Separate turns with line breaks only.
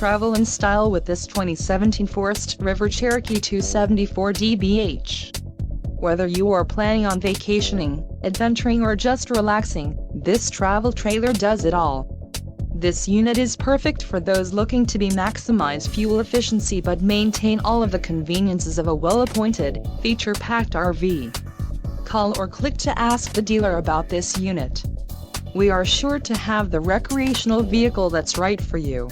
travel in style with this 2017 Forest River Cherokee 274DBH. Whether you are planning on vacationing, adventuring or just relaxing, this travel trailer does it all. This unit is perfect for those looking to maximize fuel efficiency but maintain all of the conveniences of a well-appointed, feature-packed RV. Call or click to ask the dealer about this unit. We are sure to have the recreational vehicle that's right for you.